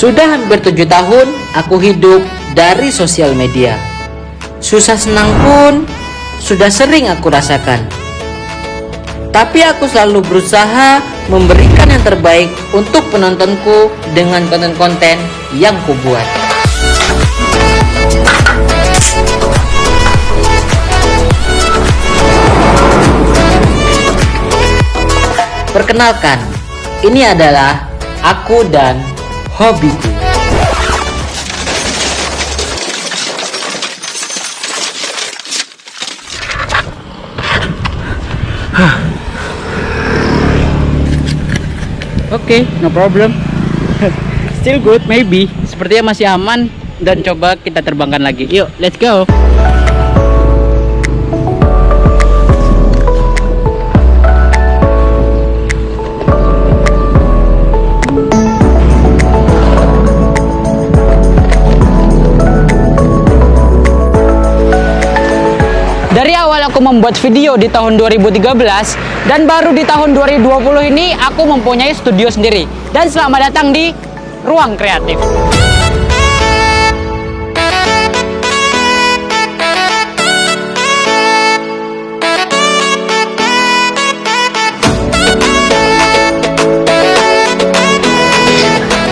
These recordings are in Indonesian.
Sudah hampir 7 tahun aku hidup dari sosial media. Susah senang pun sudah sering aku rasakan. Tapi aku selalu berusaha memberikan yang terbaik untuk penontonku dengan konten-konten yang kubuat. Perkenalkan, ini adalah aku dan hobiku. Oke, no problem. Still good, maybe. Sepertinya masih aman dan coba kita terbangkan lagi. Yuk, let's go. Dari awal aku membuat video di tahun 2013 dan baru di tahun 2020 ini aku mempunyai studio sendiri. Dan selamat datang di Ruang Kreatif.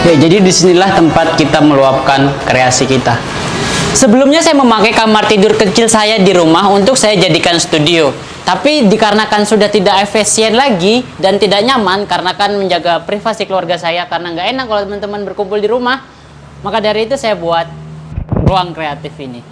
Ya, jadi disinilah tempat kita meluapkan kreasi kita. Sebelumnya saya memakai kamar tidur kecil saya di rumah untuk saya jadikan studio. Tapi dikarenakan sudah tidak efisien lagi dan tidak nyaman karena kan menjaga privasi keluarga saya karena nggak enak kalau teman-teman berkumpul di rumah. Maka dari itu saya buat ruang kreatif ini.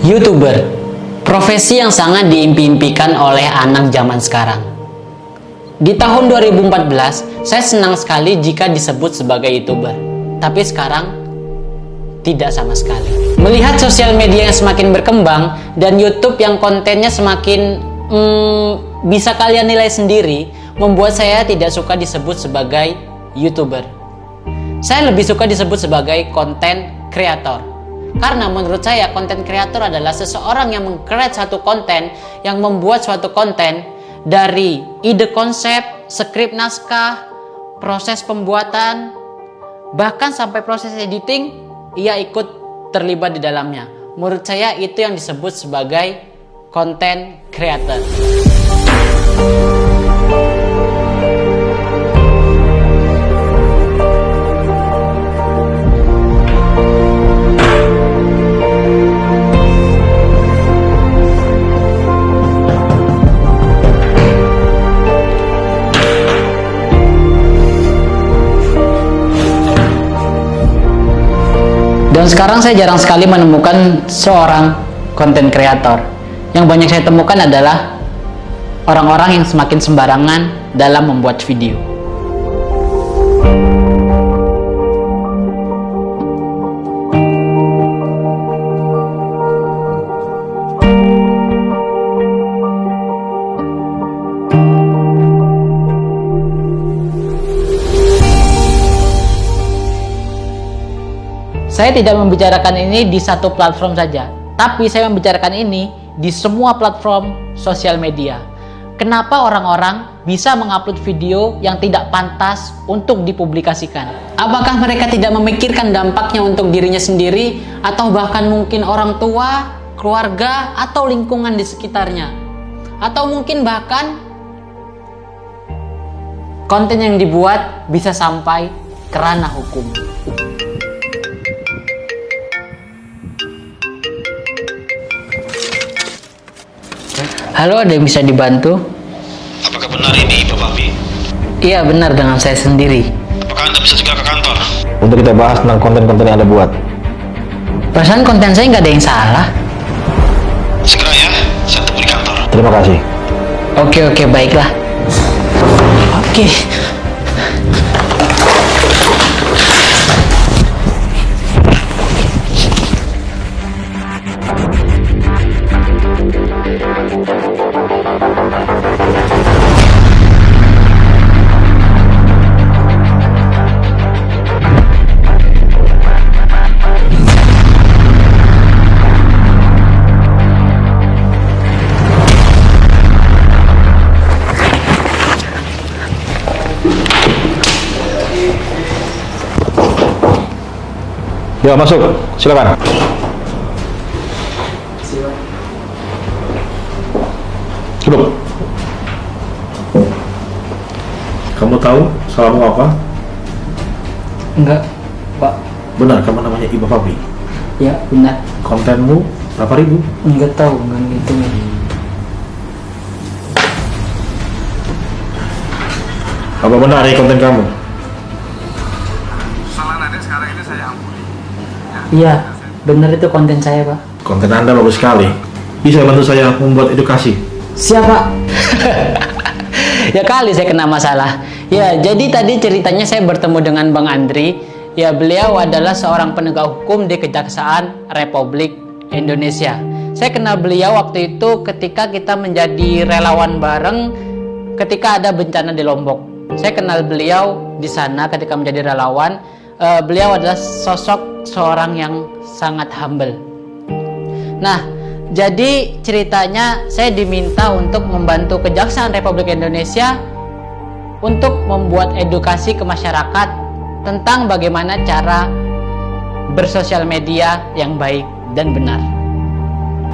YouTuber, profesi yang sangat diimpi-impikan oleh anak zaman sekarang. Di tahun 2014, saya senang sekali jika disebut sebagai YouTuber. Tapi sekarang, tidak sama sekali. Melihat sosial media yang semakin berkembang, dan YouTube yang kontennya semakin bisa kalian nilai sendiri, membuat saya tidak suka disebut sebagai YouTuber. Saya lebih suka disebut sebagai konten kreator. Karena menurut saya konten kreator adalah seseorang yang meng-create satu konten, yang membuat suatu konten dari ide konsep, skrip naskah, proses pembuatan, bahkan sampai proses editing, ia ikut terlibat di dalamnya. Menurut saya itu yang disebut sebagai konten kreator. Dan sekarang saya jarang sekali menemukan seorang konten kreator. Yang banyak saya temukan adalah orang-orang yang semakin sembarangan dalam membuat video. Saya tidak membicarakan ini di satu platform saja, tapi saya membicarakan ini di semua platform sosial media. Kenapa orang-orang bisa mengupload video yang tidak pantas untuk dipublikasikan? Apakah mereka tidak memikirkan dampaknya untuk dirinya sendiri, atau bahkan mungkin orang tua, keluarga, atau lingkungan di sekitarnya? Atau mungkin bahkan konten yang dibuat bisa sampai ke ranah hukum. Halo, ada yang bisa dibantu? Apakah benar ini Bapak Bi? Iya, benar, dengan saya sendiri. Apakah Anda bisa segera ke kantor? Untuk kita bahas tentang konten-konten yang Anda buat. Perasaan konten saya nggak ada yang salah. Segera ya, saya tunggu di kantor. Terima kasih. Oke, baiklah. Oke. Ya, masuk. Silakan. Duduk. Kamu tahu salahmu apa? Enggak, Pak. Benar, kamu namanya Ibu Fabi. Ya, benar. Kontenmu berapa ribu? Enggak tahu, enggak gitu. Apa benar ini konten kamu? Iya, benar itu konten saya, Pak. Konten Anda bagus sekali. Bisa bantu saya membuat edukasi? Siapa? Ya kali saya kena masalah. Ya, jadi tadi ceritanya saya bertemu dengan Bang Andri. Ya, beliau adalah seorang penegak hukum di Kejaksaan Republik Indonesia. Saya kenal beliau waktu itu ketika kita menjadi relawan bareng ketika ada bencana di Lombok. Saya kenal beliau di sana ketika menjadi relawan. Beliau adalah sosok seorang yang sangat humble. Nah, jadi ceritanya saya diminta untuk membantu Kejaksaan Republik Indonesia untuk membuat edukasi ke masyarakat tentang bagaimana cara bersosial media yang baik dan benar.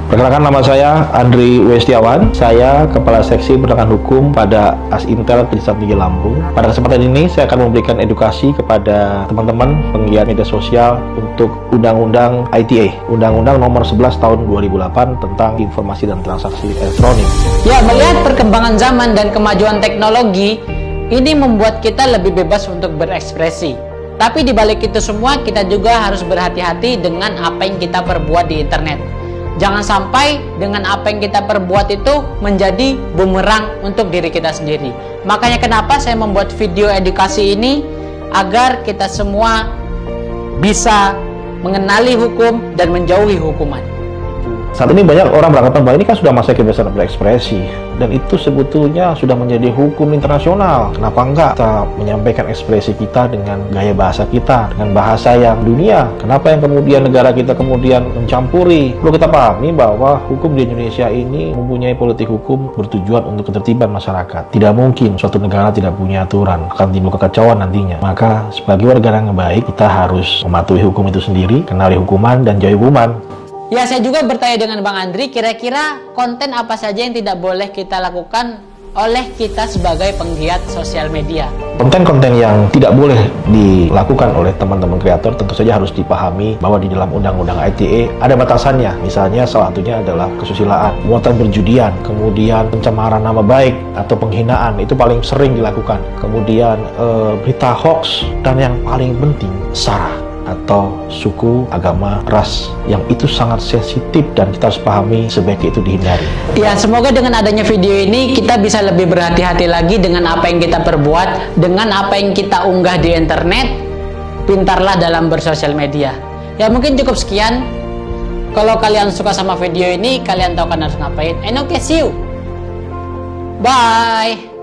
Perkenalkan, nama saya Andri Westiawan. Saya Kepala Seksi Penegakan Hukum pada Asintel Kejaksaan Tinggi Lampung. Pada kesempatan ini saya akan memberikan edukasi kepada teman-teman penggiat media sosial untuk Undang-Undang ITE, Undang-Undang Nomor 11 Tahun 2008 tentang Informasi dan Transaksi Elektronik. Ya, melihat perkembangan zaman dan kemajuan teknologi, ini membuat kita lebih bebas untuk berekspresi. Tapi di balik itu semua, kita juga harus berhati-hati dengan apa yang kita perbuat di internet. Jangan sampai dengan apa yang kita perbuat itu menjadi bumerang untuk diri kita sendiri. Makanya kenapa saya membuat video edukasi ini, agar kita semua bisa mengenali hukum dan menjauhi hukuman. Saat ini banyak orang beranggapan bahwa ini kan sudah masa kebebasan berekspresi, dan itu sebetulnya sudah menjadi hukum internasional. Kenapa enggak kita menyampaikan ekspresi kita dengan gaya bahasa kita, dengan bahasa yang dunia? Kenapa yang kemudian negara kita kemudian mencampuri? Perlu kita pahami bahwa hukum di Indonesia ini mempunyai politik hukum bertujuan untuk ketertiban masyarakat. Tidak mungkin suatu negara tidak punya aturan, akan timbul kekacauan nantinya. Maka sebagai warga yang baik, kita harus mematuhi hukum itu sendiri, kenali hukuman dan jauhi hukuman. Ya, saya juga bertanya dengan Bang Andri, kira-kira konten apa saja yang tidak boleh kita lakukan oleh kita sebagai penggiat sosial media. Konten-konten yang tidak boleh dilakukan oleh teman-teman kreator tentu saja harus dipahami bahwa di dalam Undang-Undang ITE ada batasannya. Misalnya salah satunya adalah kesusilaan, muatan perjudian, kemudian pencemaran nama baik atau penghinaan, itu paling sering dilakukan. Kemudian berita hoax, dan yang paling penting sara atau suku, agama, ras, yang itu sangat sensitif dan kita harus pahami sebaiknya itu dihindari. Ya, semoga dengan adanya video ini kita bisa lebih berhati-hati lagi dengan apa yang kita perbuat, dengan apa yang kita unggah di internet. Pintarlah dalam bersosial media. Ya, mungkin cukup sekian. Kalau kalian suka sama video ini, kalian tahu kan harus ngapain. And okay, see you. Bye.